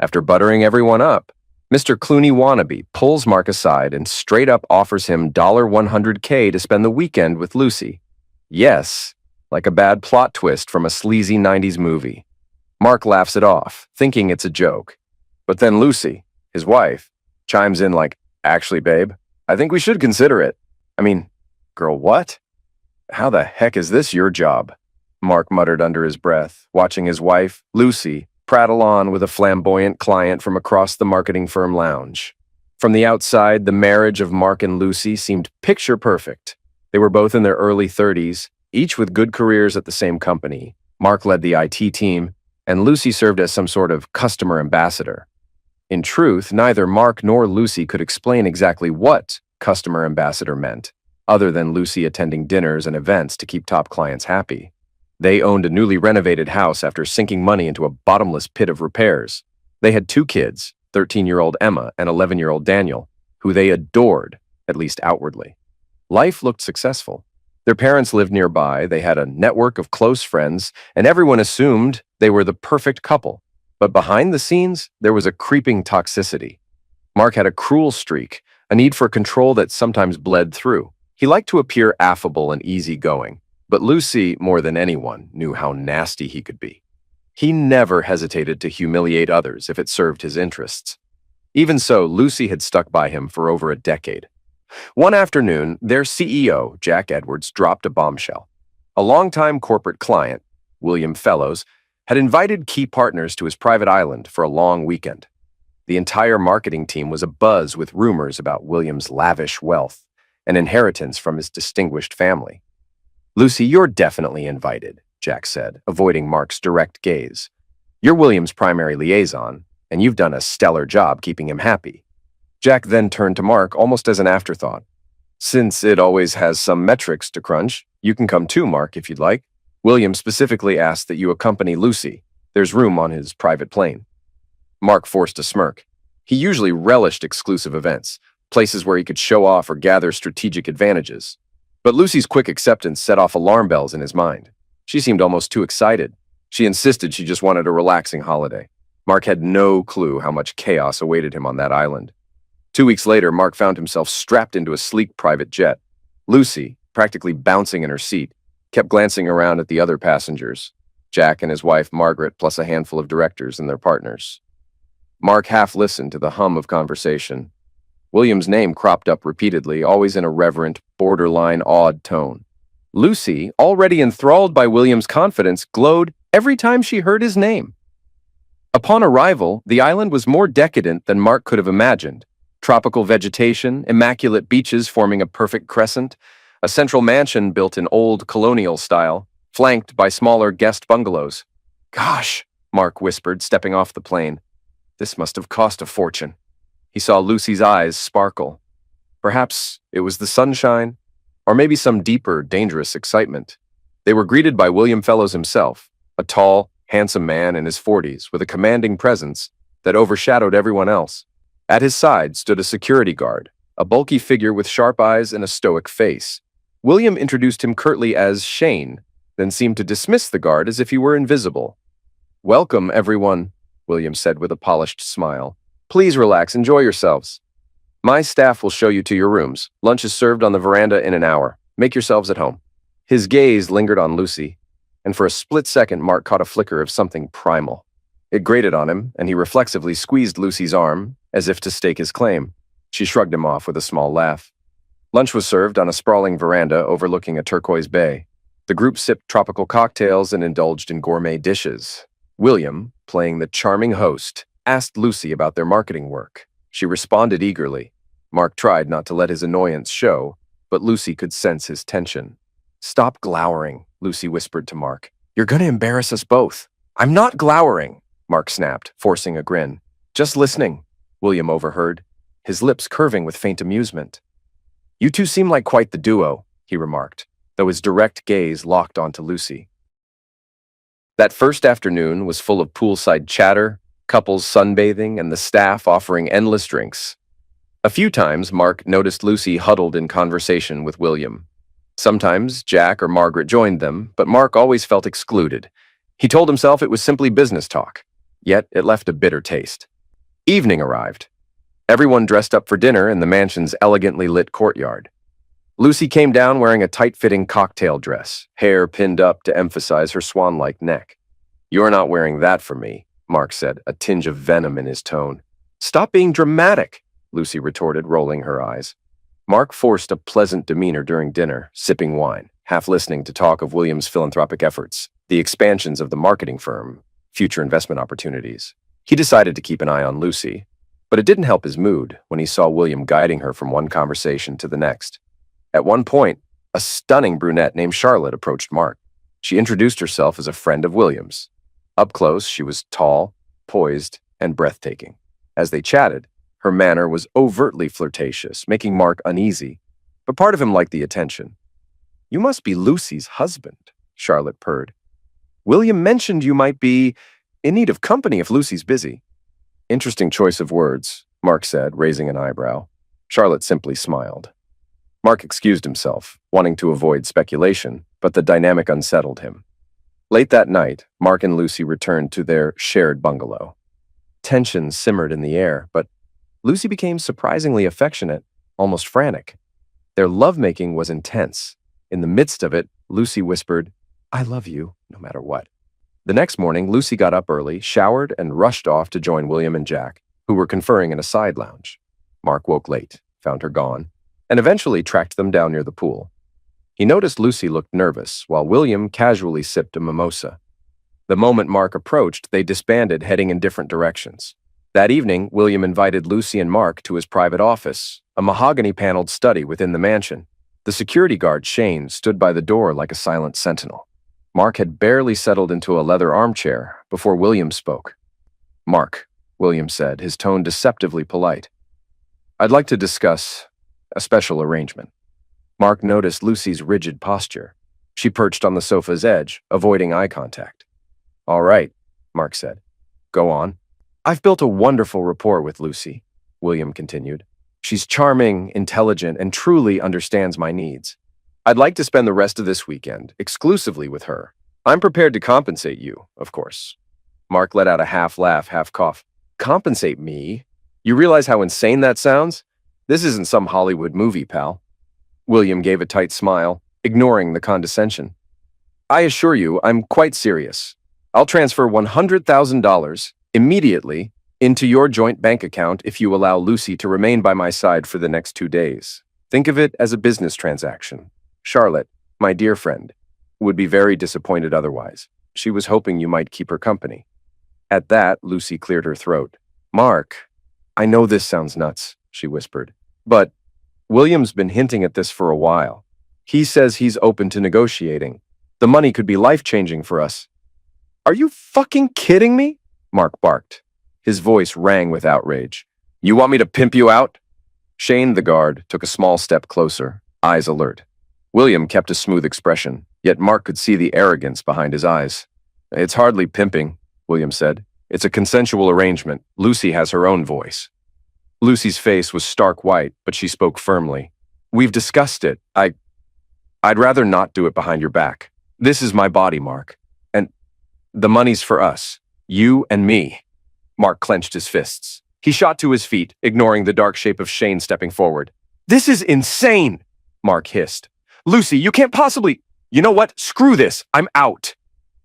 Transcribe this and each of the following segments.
After buttering everyone up, Mr. Clooney wannabe pulls Mark aside and straight up offers him $100K to spend the weekend with Lucy. Yes, like a bad plot twist from a sleazy 90s movie. Mark laughs it off, thinking it's a joke. But then Lucy, his wife, chimes in like, "Actually, babe, I think we should consider it." I mean, girl, what? How the heck is this your job? Mark muttered under his breath, watching his wife, Lucy, prattle on with a flamboyant client from across the marketing firm lounge. From the outside, the marriage of Mark and Lucy seemed picture perfect. They were both in their early 30s, each with good careers at the same company. Mark led the IT team, and Lucy served as some sort of customer ambassador. In truth, neither Mark nor Lucy could explain exactly what customer ambassador meant, other than Lucy attending dinners and events to keep top clients happy. They owned a newly renovated house after sinking money into a bottomless pit of repairs. They had 2 kids, 13-year-old Emma and 11-year-old Daniel, who they adored, at least outwardly. Life looked successful. Their parents lived nearby, they had a network of close friends, and everyone assumed they were the perfect couple. But behind the scenes, there was a creeping toxicity. Mark had a cruel streak, a need for control that sometimes bled through. He liked to appear affable and easygoing, but Lucy, more than anyone, knew how nasty he could be. He never hesitated to humiliate others if it served his interests. Even so, Lucy had stuck by him for over a decade. One afternoon, their CEO, Jack Edwards, dropped a bombshell. A longtime corporate client, William Fellows, had invited key partners to his private island for a long weekend. The entire marketing team was abuzz with rumors about William's lavish wealth, an inheritance from his distinguished family. "Lucy, you're definitely invited," Jack said, avoiding Mark's direct gaze. "You're William's primary liaison, and you've done a stellar job keeping him happy." Jack then turned to Mark almost as an afterthought. "Since it always has some metrics to crunch, you can come too, Mark, if you'd like. William specifically asked that you accompany Lucy. There's room on his private plane." Mark forced a smirk. He usually relished exclusive events, places where he could show off or gather strategic advantages. But Lucy's quick acceptance set off alarm bells in his mind. She seemed almost too excited. She insisted she just wanted a relaxing holiday. Mark had no clue how much chaos awaited him on that island. 2 weeks later, Mark found himself strapped into a sleek private jet. Lucy, practically bouncing in her seat, kept glancing around at the other passengers, Jack and his wife Margaret, plus a handful of directors and their partners. Mark half listened to the hum of conversation. William's name cropped up repeatedly, always in a reverent, borderline awed tone. Lucy, already enthralled by William's confidence, glowed every time she heard his name. Upon arrival, the island was more decadent than Mark could have imagined. Tropical vegetation, immaculate beaches forming a perfect crescent, a central mansion built in old colonial style, flanked by smaller guest bungalows. "Gosh," Mark whispered, stepping off the plane. "This must have cost a fortune." He saw Lucy's eyes sparkle. Perhaps it was the sunshine, or maybe some deeper, dangerous excitement. They were greeted by William Fellows himself, a tall, handsome man in his 40s with a commanding presence that overshadowed everyone else. At his side stood a security guard, a bulky figure with sharp eyes and a stoic face. William introduced him curtly as Shane, then seemed to dismiss the guard as if he were invisible. "Welcome, everyone," William said with a polished smile. "Please relax, enjoy yourselves. My staff will show you to your rooms. Lunch is served on the veranda in an hour. Make yourselves at home." His gaze lingered on Lucy, and for a split second Mark caught a flicker of something primal. It grated on him, and he reflexively squeezed Lucy's arm, as if to stake his claim. She shrugged him off with a small laugh. Lunch was served on a sprawling veranda overlooking a turquoise bay. The group sipped tropical cocktails and indulged in gourmet dishes. William, playing the charming host, asked Lucy about their marketing work. She responded eagerly. Mark tried not to let his annoyance show, but Lucy could sense his tension. "Stop glowering," Lucy whispered to Mark. "You're going to embarrass us both." "I'm not glowering," Mark snapped, forcing a grin. "Just listening," William overheard, his lips curving with faint amusement. "You two seem like quite the duo," he remarked, though his direct gaze locked onto Lucy. That first afternoon was full of poolside chatter, couples sunbathing, and the staff offering endless drinks. A few times, Mark noticed Lucy huddled in conversation with William. Sometimes Jack or Margaret joined them, but Mark always felt excluded. He told himself it was simply business talk. yet it left a bitter taste. Evening arrived. Everyone dressed up for dinner in the mansion's elegantly lit courtyard. Lucy came down wearing a tight-fitting cocktail dress, hair pinned up to emphasize her swan-like neck. "You're not wearing that for me," Mark said, a tinge of venom in his tone. "Stop being dramatic," Lucy retorted, rolling her eyes. Mark forced a pleasant demeanor during dinner, sipping wine, half listening to talk of William's philanthropic efforts, the expansions of the marketing firm, future investment opportunities. He decided to keep an eye on Lucy, but it didn't help his mood when he saw William guiding her from one conversation to the next. At one point, a stunning brunette named Charlotte approached Mark. She introduced herself as a friend of William's. Up close, she was tall, poised, and breathtaking. As they chatted, her manner was overtly flirtatious, making Mark uneasy, but part of him liked the attention. "You must be Lucy's husband," Charlotte purred. "William mentioned you might be in need of company if Lucy's busy." "Interesting choice of words," Mark said, raising an eyebrow. Charlotte simply smiled. Mark excused himself, wanting to avoid speculation, but the dynamic unsettled him. Late that night, Mark and Lucy returned to their shared bungalow. Tension simmered in the air, but Lucy became surprisingly affectionate, almost frantic. Their lovemaking was intense. In the midst of it, Lucy whispered, "I love you, no matter what." The next morning, Lucy got up early, showered, and rushed off to join William and Jack, who were conferring in a side lounge. Mark woke late, found her gone, and eventually tracked them down near the pool. He noticed Lucy looked nervous, while William casually sipped a mimosa. The moment Mark approached, they disbanded, heading in different directions. That evening, William invited Lucy and Mark to his private office, a mahogany-paneled study within the mansion. The security guard, Shane, stood by the door like a silent sentinel. Mark had barely settled into a leather armchair before William spoke. "Mark," William said, his tone deceptively polite, "I'd like to discuss a special arrangement." Mark noticed Lucy's rigid posture. She perched on the sofa's edge, avoiding eye contact. "All right," Mark said. "Go on." "I've built a wonderful rapport with Lucy," William continued. "She's charming, intelligent, and truly understands my needs. I'd like to spend the rest of this weekend exclusively with her. I'm prepared to compensate you, of course." Mark let out a half laugh, half cough. "Compensate me? You realize how insane that sounds? This isn't some Hollywood movie, pal." William gave a tight smile, ignoring the condescension. "I assure you, I'm quite serious. I'll transfer $100,000 immediately into your joint bank account if you allow Lucy to remain by my side for the next 2 days. Think of it as a business transaction. Charlotte, my dear friend, would be very disappointed otherwise. She was hoping you might keep her company." At that, Lucy cleared her throat. "Mark, I know this sounds nuts," she whispered, "but William's been hinting at this for a while. He says he's open to negotiating. The money could be life-changing for us." "Are you fucking kidding me?" Mark barked. His voice rang with outrage. "You want me to pimp you out?" Shane, the guard, took a small step closer, eyes alert. William kept a smooth expression, yet Mark could see the arrogance behind his eyes. "It's hardly pimping," William said. "It's a consensual arrangement. Lucy has her own voice." Lucy's face was stark white, but she spoke firmly. "We've discussed it. I'd rather not do it behind your back. This is my body, Mark. And the money's for us. You and me." Mark clenched his fists. He shot to his feet, ignoring the dark shape of Shane stepping forward. "This is insane!" Mark hissed. "Lucy, you can't possibly— You know what? Screw this. I'm out."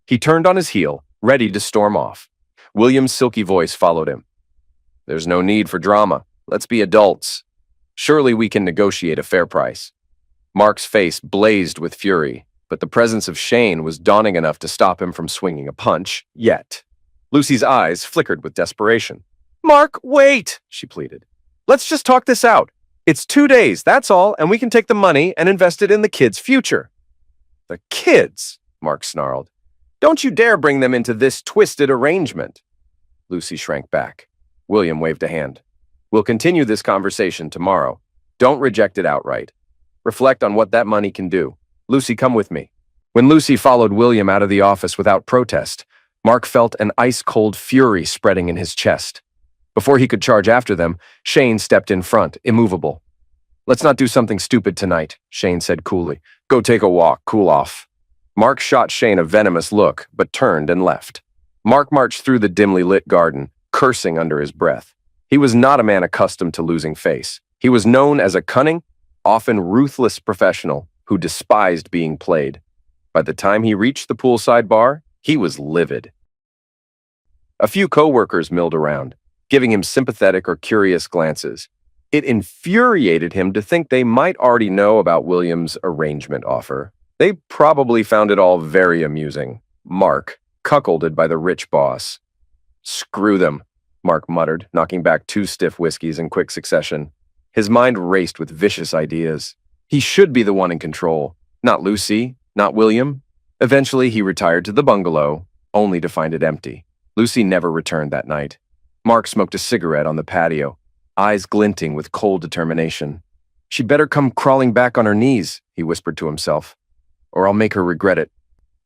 He turned on his heel, ready to storm off. William's silky voice followed him. "There's no need for drama. Let's be adults. Surely we can negotiate a fair price." Mark's face blazed with fury, but the presence of Shane was daunting enough to stop him from swinging a punch, yet. Lucy's eyes flickered with desperation. "Mark, wait," she pleaded. "Let's just talk this out. It's 2 days, that's all, and we can take the money and invest it in the kids' future." "The kids?" Mark snarled. "Don't you dare bring them into this twisted arrangement." Lucy shrank back. William waved a hand. "We'll continue this conversation tomorrow. Don't reject it outright. Reflect on what that money can do. Lucy, come with me." When Lucy followed William out of the office without protest, Mark felt an ice-cold fury spreading in his chest. Before he could charge after them, Shane stepped in front, immovable. "Let's not do something stupid tonight," Shane said coolly. "Go take a walk, cool off." Mark shot Shane a venomous look, but turned and left. Mark marched through the dimly lit garden, cursing under his breath. He was not a man accustomed to losing face. He was known as a cunning, often ruthless professional who despised being played. By the time he reached the poolside bar, he was livid. A few co-workers milled around, giving him sympathetic or curious glances. It infuriated him to think they might already know about William's arrangement offer. They probably found it all very amusing. Mark, cuckolded by the rich boss. "Screw them," Mark muttered, knocking back 2 stiff whiskeys in quick succession. His mind raced with vicious ideas. He should be the one in control, not Lucy, not William. Eventually, he retired to the bungalow, only to find it empty. Lucy never returned that night. Mark smoked a cigarette on the patio, eyes glinting with cold determination. "She'd better come crawling back on her knees," he whispered to himself, "or I'll make her regret it."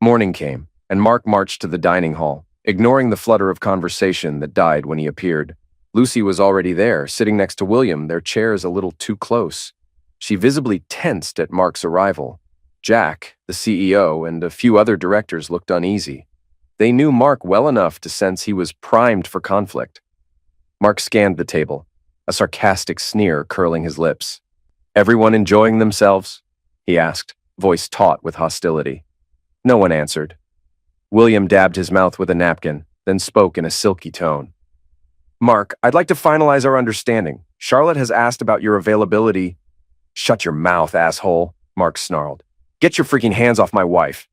Morning came, and Mark marched to the dining hall, ignoring the flutter of conversation that died when he appeared. Lucy was already there, sitting next to William, their chairs a little too close. She visibly tensed at Mark's arrival. Jack, the CEO, and a few other directors looked uneasy. They knew Mark well enough to sense he was primed for conflict. Mark scanned the table, a sarcastic sneer curling his lips. "Everyone enjoying themselves?" he asked, voice taut with hostility. No one answered. William dabbed his mouth with a napkin, then spoke in a silky tone. "Mark, I'd like to finalize our understanding. Charlotte has asked about your availability." "Shut your mouth, asshole," Mark snarled. "Get your freaking hands off my wife."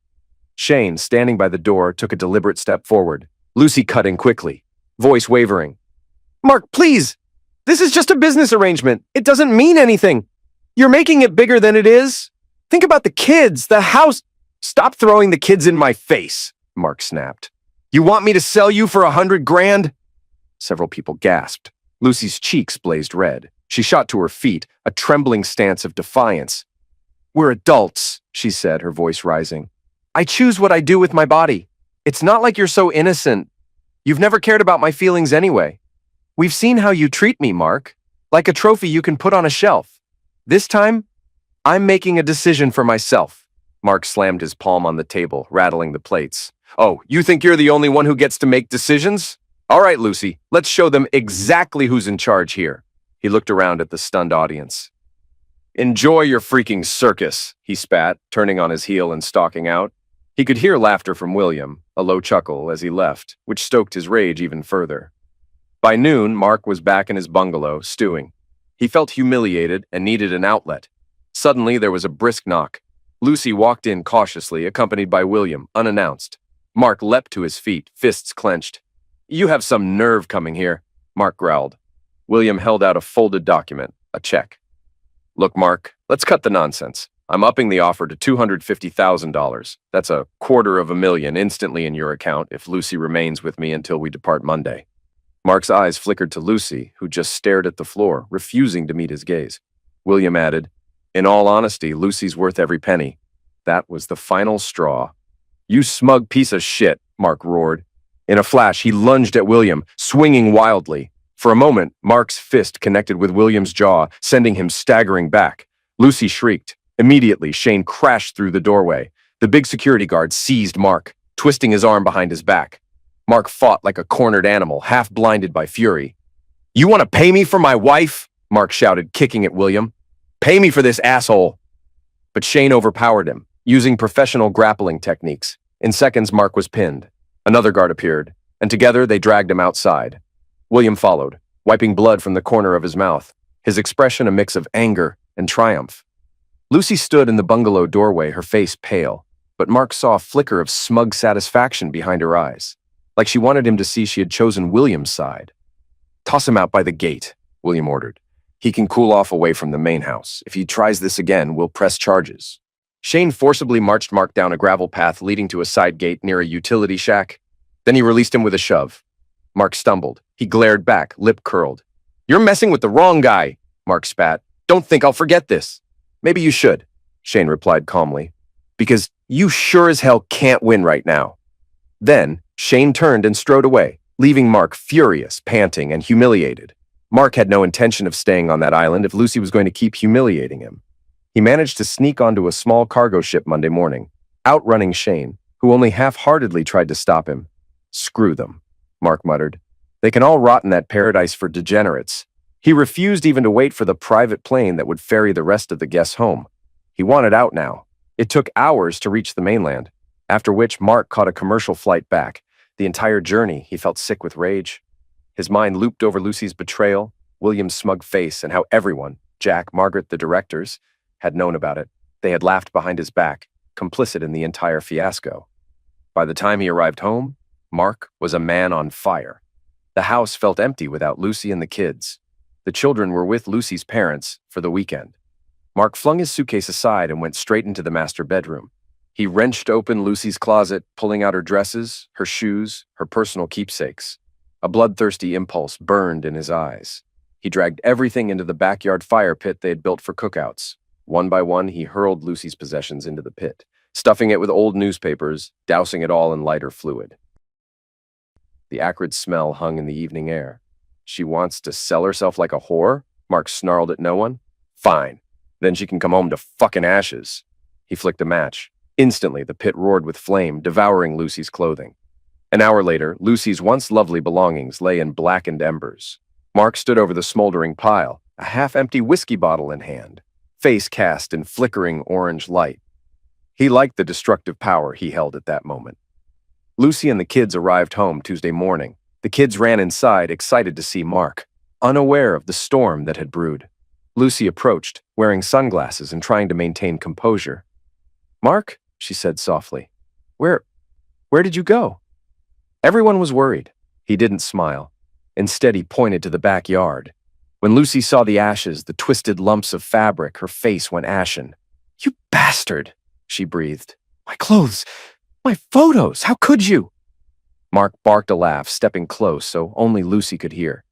Shane, standing by the door, took a deliberate step forward. Lucy cut in quickly, voice wavering. "Mark, please! This is just a business arrangement. It doesn't mean anything. You're making it bigger than it is. Think about the kids, the house." "Stop throwing the kids in my face," Mark snapped. "You want me to sell you for 100 grand? Several people gasped. Lucy's cheeks blazed red. She shot to her feet, a trembling stance of defiance. "We're adults," she said, her voice rising. "I choose what I do with my body. It's not like you're so innocent. You've never cared about my feelings anyway. We've seen how you treat me, Mark, like a trophy you can put on a shelf. This time, I'm making a decision for myself." Mark slammed his palm on the table, rattling the plates. "Oh, you think you're the only one who gets to make decisions? All right, Lucy, let's show them exactly who's in charge here." He looked around at the stunned audience. "Enjoy your freaking circus," he spat, turning on his heel and stalking out. He could hear laughter from William, a low chuckle, as he left, which stoked his rage even further. By noon, Mark was back in his bungalow, stewing. He felt humiliated and needed an outlet. Suddenly, there was a brisk knock. Lucy walked in cautiously, accompanied by William, unannounced. Mark leapt to his feet, fists clenched. "You have some nerve coming here," Mark growled. William held out a folded document, a check. "Look, Mark, let's cut the nonsense. I'm upping the offer to $250,000. That's $250,000 instantly in your account if Lucy remains with me until we depart Monday." Mark's eyes flickered to Lucy, who just stared at the floor, refusing to meet his gaze. William added, "In all honesty, Lucy's worth every penny." That was the final straw. "You smug piece of shit," Mark roared. In a flash, he lunged at William, swinging wildly. For a moment, Mark's fist connected with William's jaw, sending him staggering back. Lucy shrieked. Immediately, Shane crashed through the doorway. The big security guard seized Mark, twisting his arm behind his back. Mark fought like a cornered animal, half blinded by fury. "You want to pay me for my wife?" Mark shouted, kicking at William. "Pay me for this asshole." But Shane overpowered him, using professional grappling techniques. In seconds, Mark was pinned. Another guard appeared, and together they dragged him outside. William followed, wiping blood from the corner of his mouth, his expression a mix of anger and triumph. Lucy stood in the bungalow doorway, her face pale, but Mark saw a flicker of smug satisfaction behind her eyes, like she wanted him to see she had chosen William's side. "Toss him out by the gate," William ordered. "He can cool off away from the main house. If he tries this again, we'll press charges." Shane forcibly marched Mark down a gravel path leading to a side gate near a utility shack. Then he released him with a shove. Mark stumbled. He glared back, lip curled. "You're messing with the wrong guy," Mark spat. "Don't think I'll forget this." "Maybe you should," Shane replied calmly, "because you sure as hell can't win right now." Then, Shane turned and strode away, leaving Mark furious, panting, and humiliated. Mark had no intention of staying on that island if Lucy was going to keep humiliating him. He managed to sneak onto a small cargo ship Monday morning, outrunning Shane, who only half-heartedly tried to stop him. Screw them, Mark muttered. They can all rot in that paradise for degenerates. He refused even to wait for the private plane that would ferry the rest of the guests home. He wanted out now. It took hours to reach the mainland, after which Mark caught a commercial flight back. The entire journey, he felt sick with rage. His mind looped over Lucy's betrayal, William's smug face, and how everyone, Jack, Margaret, the directors, had known about it. They had laughed behind his back, complicit in the entire fiasco. By the time he arrived home, Mark was a man on fire. The house felt empty without Lucy and the kids. The children were with Lucy's parents for the weekend. Mark flung his suitcase aside and went straight into the master bedroom. He wrenched open Lucy's closet, pulling out her dresses, her shoes, her personal keepsakes. A bloodthirsty impulse burned in his eyes. He dragged everything into the backyard fire pit they had built for cookouts. One by one, he hurled Lucy's possessions into the pit, stuffing it with old newspapers, dousing it all in lighter fluid. The acrid smell hung in the evening air. She wants to sell herself like a whore? Mark snarled at no one. Fine. Then she can come home to fucking ashes. He flicked a match. Instantly, the pit roared with flame, devouring Lucy's clothing. An hour later, Lucy's once lovely belongings lay in blackened embers. Mark stood over the smoldering pile, a half-empty whiskey bottle in hand, face cast in flickering orange light. He liked the destructive power he held at that moment. Lucy and the kids arrived home Tuesday morning. The kids ran inside, excited to see Mark, unaware of the storm that had brewed. Lucy approached, wearing sunglasses and trying to maintain composure. "Mark," she said softly, Where did you go?" Everyone was worried. He didn't smile. Instead, he pointed to the backyard. When Lucy saw the ashes, the twisted lumps of fabric, her face went ashen. "You bastard," she breathed. "My clothes, my photos, how could you?" Mark barked a laugh, stepping close so only Lucy could hear.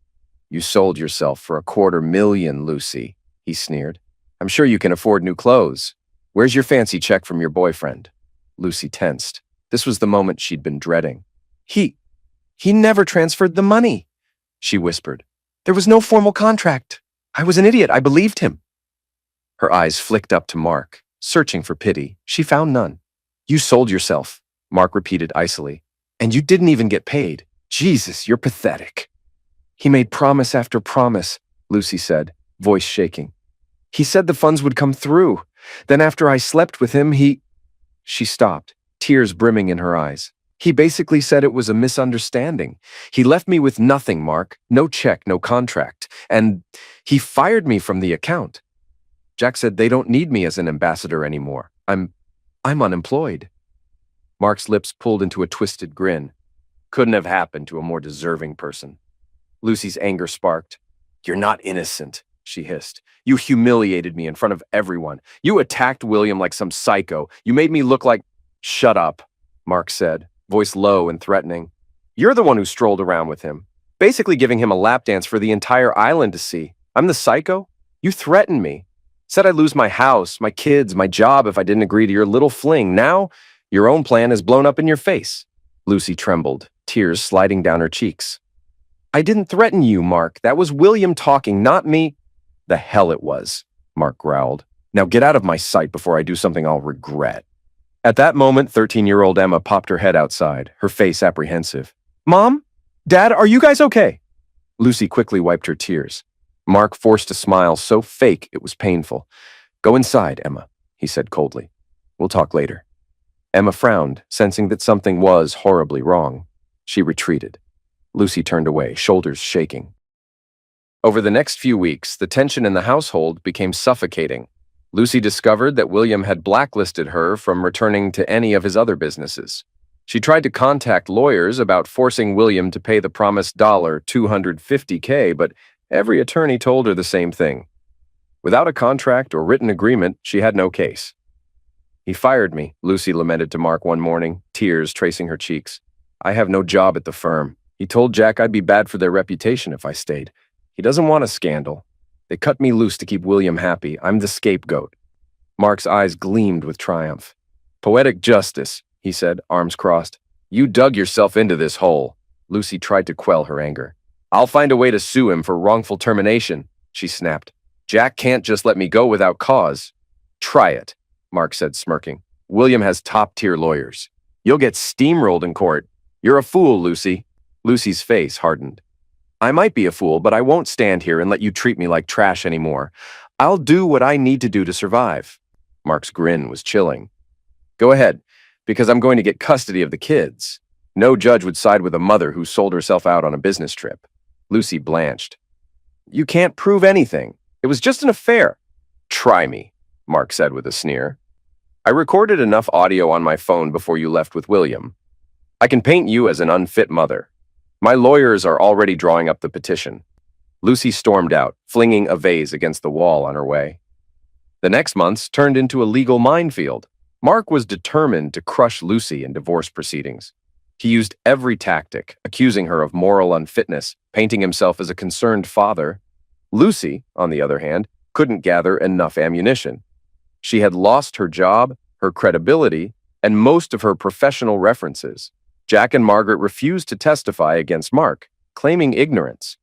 "You sold yourself for $250,000, Lucy," he sneered. "I'm sure you can afford new clothes. Where's your fancy check from your boyfriend?" Lucy tensed. This was the moment she'd been dreading. He never transferred the money," she whispered. "There was no formal contract. I was an idiot. I believed him." Her eyes flicked up to Mark. Searching for pity, she found none. "You sold yourself," Mark repeated icily. "And you didn't even get paid. Jesus, you're pathetic." "He made promise after promise," Lucy said, voice shaking. "He said the funds would come through. Then after I slept with him, She stopped, tears brimming in her eyes. "He basically said it was a misunderstanding. He left me with nothing, Mark. No check, no contract. And he fired me from the account. Jack said they don't need me as an ambassador anymore. I'm unemployed." Mark's lips pulled into a twisted grin. Couldn't have happened to a more deserving person. Lucy's anger sparked. "You're not innocent," she hissed. "You humiliated me in front of everyone. You attacked William like some psycho. You made me look like—" "Shut up," Mark said, voice low and threatening. "You're the one who strolled around with him, basically giving him a lap dance for the entire island to see. I'm the psycho? You threatened me. Said I'd lose my house, my kids, my job if I didn't agree to your little fling. Now, your own plan is blown up in your face." Lucy trembled, tears sliding down her cheeks. "I didn't threaten you, Mark. That was William talking, not me." "The hell it was," Mark growled. "Now get out of my sight before I do something I'll regret." At that moment, 13-year-old Emma popped her head outside, her face apprehensive. "Mom? Dad, are you guys okay?" Lucy quickly wiped her tears. Mark forced a smile so fake it was painful. "Go inside, Emma," he said coldly. "We'll talk later." Emma frowned, sensing that something was horribly wrong. She retreated. Lucy turned away, shoulders shaking. Over the next few weeks, the tension in the household became suffocating. Lucy discovered that William had blacklisted her from returning to any of his other businesses. She tried to contact lawyers about forcing William to pay the promised $250K, but every attorney told her the same thing. Without a contract or written agreement, she had no case. "He fired me," Lucy lamented to Mark one morning, tears tracing her cheeks. "I have no job at the firm. He told Jack I'd be bad for their reputation if I stayed. He doesn't want a scandal. They cut me loose to keep William happy. I'm the scapegoat." Mark's eyes gleamed with triumph. "Poetic justice," he said, arms crossed. "You dug yourself into this hole." Lucy tried to quell her anger. "I'll find a way to sue him for wrongful termination," she snapped. "Jack can't just let me go without cause." "Try it," Mark said, smirking. "William has top-tier lawyers. You'll get steamrolled in court. You're a fool, Lucy. Lucy's face hardened. I might be a fool, but I won't stand here and let you treat me like trash anymore. I'll do what I need to do to survive. Mark's grin was chilling. Go ahead, because I'm going to get custody of the kids. No judge would side with a mother who sold herself out on a business trip. Lucy blanched. You can't prove anything. It was just an affair. Try me, Mark said with a sneer. I recorded enough audio on my phone before you left with William. I can paint you as an unfit mother. My lawyers are already drawing up the petition. Lucy stormed out, flinging a vase against the wall on her way. The next months turned into a legal minefield. Mark was determined to crush Lucy in divorce proceedings. He used every tactic, accusing her of moral unfitness, painting himself as a concerned father. Lucy, on the other hand, couldn't gather enough ammunition. She had lost her job, her credibility, and most of her professional references. Jack and Margaret refused to testify against Mark, claiming ignorance.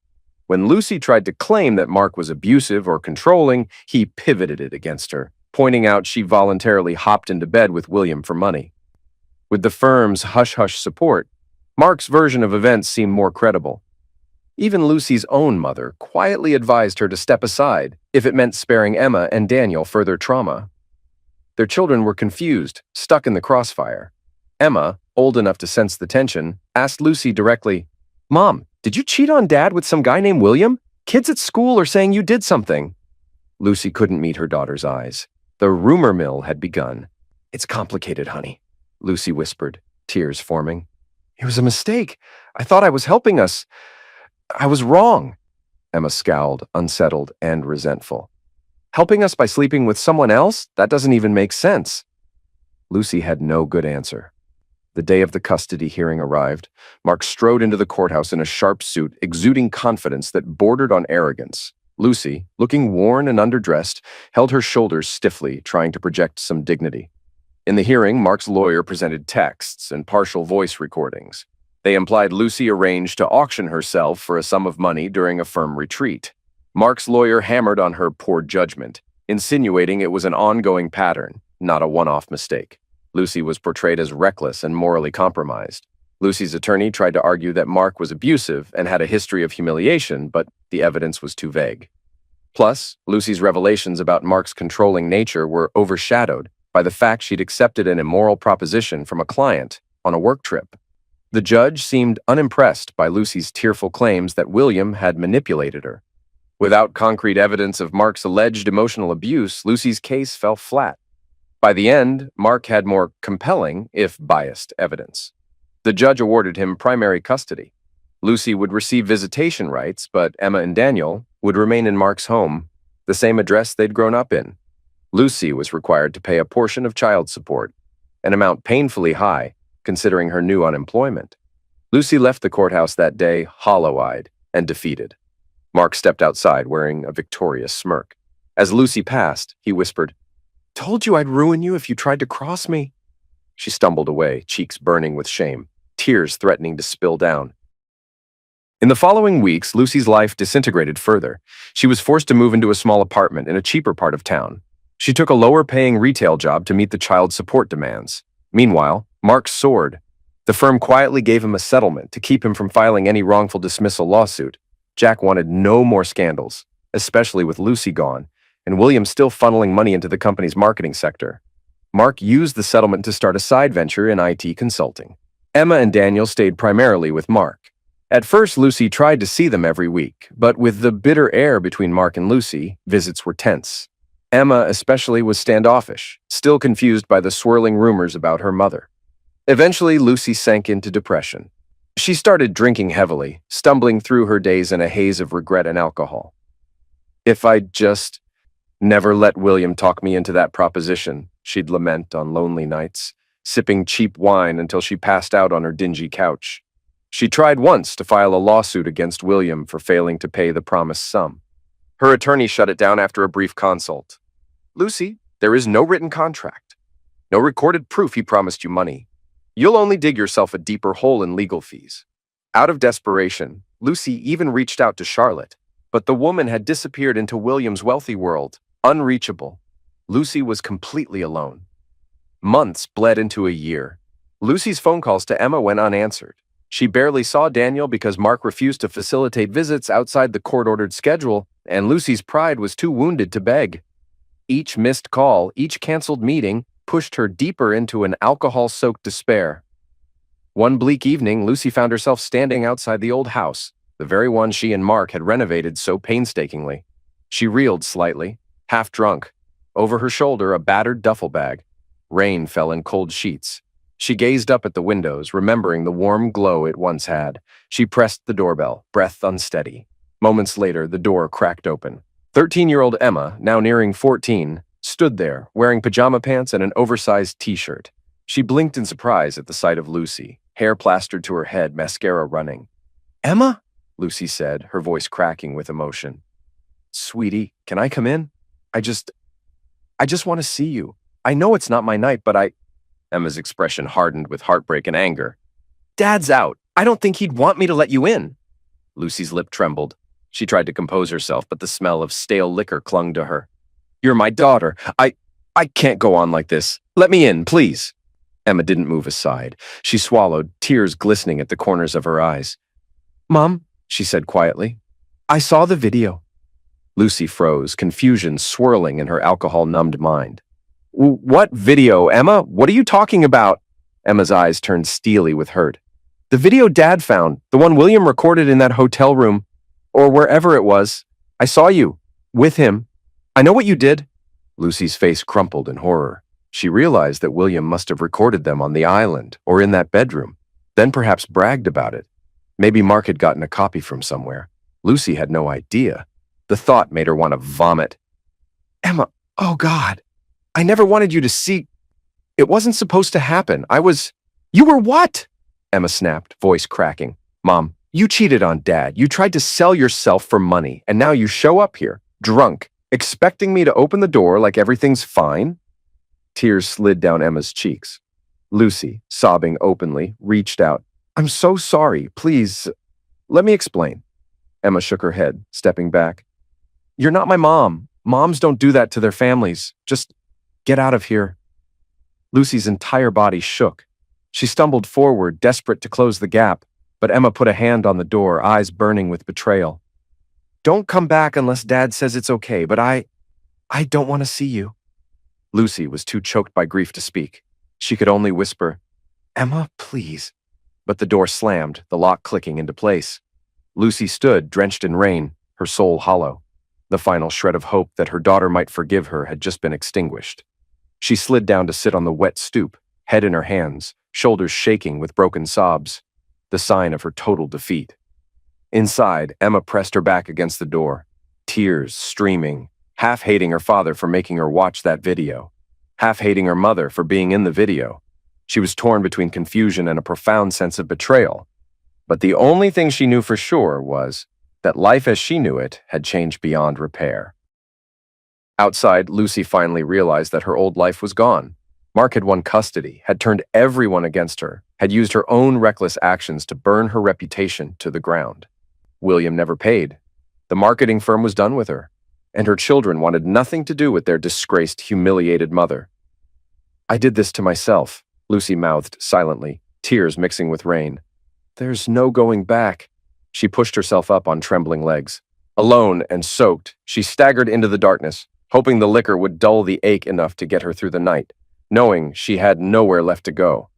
When Lucy tried to claim that Mark was abusive or controlling, he pivoted it against her, pointing out she voluntarily hopped into bed with William for money. With the firm's hush-hush support, Mark's version of events seemed more credible. Even Lucy's own mother quietly advised her to step aside if it meant sparing Emma and Daniel further trauma. Their children were confused, stuck in the crossfire. Emma, old enough to sense the tension, asked Lucy directly, Mom, did you cheat on Dad with some guy named William? Kids at school are saying you did something. Lucy couldn't meet her daughter's eyes. The rumor mill had begun. It's complicated, honey, Lucy whispered, tears forming. It was a mistake. I thought I was helping us. I was wrong. Emma scowled, unsettled and resentful. Helping us by sleeping with someone else? That doesn't even make sense. Lucy had no good answer. The day of the custody hearing arrived. Mark strode into the courthouse in a sharp suit, exuding confidence that bordered on arrogance. Lucy, looking worn and underdressed, held her shoulders stiffly, trying to project some dignity. In the hearing, Mark's lawyer presented texts and partial voice recordings. They implied Lucy arranged to auction herself for a sum of money during a firm retreat. Mark's lawyer hammered on her poor judgment, insinuating it was an ongoing pattern, not a one-off mistake. Lucy was portrayed as reckless and morally compromised. Lucy's attorney tried to argue that Mark was abusive and had a history of humiliation, but the evidence was too vague. Plus, Lucy's revelations about Mark's controlling nature were overshadowed by the fact she'd accepted an immoral proposition from a client on a work trip. The judge seemed unimpressed by Lucy's tearful claims that William had manipulated her. Without concrete evidence of Mark's alleged emotional abuse, Lucy's case fell flat. By the end, Mark had more compelling, if biased, evidence. The judge awarded him primary custody. Lucy would receive visitation rights, but Emma and Daniel would remain in Mark's home, the same address they'd grown up in. Lucy was required to pay a portion of child support, an amount painfully high, considering her new unemployment. Lucy left the courthouse that day hollow-eyed and defeated. Mark stepped outside wearing a victorious smirk. As Lucy passed, he whispered, Told you I'd ruin you if you tried to cross me. She stumbled away, cheeks burning with shame, tears threatening to spill down. In the following weeks, Lucy's life disintegrated further. She was forced to move into a small apartment in a cheaper part of town. She took a lower-paying retail job to meet the child support demands. Meanwhile, Mark soared. The firm quietly gave him a settlement to keep him from filing any wrongful dismissal lawsuit. Jack wanted no more scandals, especially with Lucy gone, and William still funneling money into the company's marketing sector. Mark used the settlement to start a side venture in IT consulting. Emma and Daniel stayed primarily with Mark. At first, Lucy tried to see them every week, but with the bitter air between Mark and Lucy, visits were tense. Emma especially was standoffish, still confused by the swirling rumors about her mother. Eventually, Lucy sank into depression. She started drinking heavily, stumbling through her days in a haze of regret and alcohol. If I'd just never let William talk me into that proposition, she'd lament on lonely nights, sipping cheap wine until she passed out on her dingy couch. She tried once to file a lawsuit against William for failing to pay the promised sum. Her attorney shut it down after a brief consult. Lucy, there is no written contract. No recorded proof he promised you money. You'll only dig yourself a deeper hole in legal fees. Out of desperation, Lucy even reached out to Charlotte, but the woman had disappeared into William's wealthy world, unreachable. Lucy was completely alone. Months bled into a year. Lucy's phone calls to Emma went unanswered. She barely saw Daniel because Mark refused to facilitate visits outside the court-ordered schedule, and Lucy's pride was too wounded to beg. Each missed call, each canceled meeting, pushed her deeper into an alcohol-soaked despair. One bleak evening, Lucy found herself standing outside the old house, the very one she and Mark had renovated so painstakingly. She reeled slightly, half drunk. Over her shoulder, a battered duffel bag. Rain fell in cold sheets. She gazed up at the windows, remembering the warm glow it once had. She pressed the doorbell, breath unsteady. Moments later, the door cracked open. 13-year-old Emma, now nearing 14, stood there, wearing pajama pants and an oversized t-shirt. She blinked in surprise at the sight of Lucy, hair plastered to her head, mascara running. "Emma?" Lucy said, her voice cracking with emotion. "Sweetie, can I come in? I just want to see you. I know it's not my night, but Emma's expression hardened with heartbreak and anger. "Dad's out. I don't think he'd want me to let you in." Lucy's lip trembled. She tried to compose herself, but the smell of stale liquor clung to her. "You're my daughter. I can't go on like this. Let me in, please." Emma didn't move aside. She swallowed, tears glistening at the corners of her eyes. "Mom," she said quietly, "I saw the video." Lucy froze, confusion swirling in her alcohol-numbed mind. "What video, Emma? What are you talking about?" Emma's eyes turned steely with hurt. "The video Dad found, the one William recorded in that hotel room, or wherever it was. I saw you, with him. I know what you did." Lucy's face crumpled in horror. She realized that William must have recorded them on the island or in that bedroom, then perhaps bragged about it. Maybe Mark had gotten a copy from somewhere. Lucy had no idea. The thought made her want to vomit. "Emma, oh God. I never wanted you to see. It wasn't supposed to happen. You were what?" Emma snapped, voice cracking. "Mom, you cheated on Dad. You tried to sell yourself for money, and now you show up here, drunk, expecting me to open the door like everything's fine?" Tears slid down Emma's cheeks. Lucy, sobbing openly, reached out. "I'm so sorry. Please, let me explain." Emma shook her head, stepping back. "You're not my mom. Moms don't do that to their families. Just get out of here." Lucy's entire body shook. She stumbled forward, desperate to close the gap, but Emma put a hand on the door, eyes burning with betrayal. "Don't come back unless Dad says it's okay, but I don't want to see you." Lucy was too choked by grief to speak. She could only whisper, "Emma, please." But the door slammed, the lock clicking into place. Lucy stood, drenched in rain, her soul hollow. The final shred of hope that her daughter might forgive her had just been extinguished. She slid down to sit on the wet stoop, head in her hands, shoulders shaking with broken sobs, the sign of her total defeat. Inside, Emma pressed her back against the door, tears streaming, half hating her father for making her watch that video, half hating her mother for being in the video. She was torn between confusion and a profound sense of betrayal. But the only thing she knew for sure was that life as she knew it had changed beyond repair. Outside, Lucy finally realized that her old life was gone. Mark had won custody, had turned everyone against her, had used her own reckless actions to burn her reputation to the ground. William never paid. The marketing firm was done with her, and her children wanted nothing to do with their disgraced, humiliated mother. "I did this to myself," Lucy mouthed silently, tears mixing with rain. "There's no going back." She pushed herself up on trembling legs. Alone and soaked, she staggered into the darkness, hoping the liquor would dull the ache enough to get her through the night, knowing she had nowhere left to go.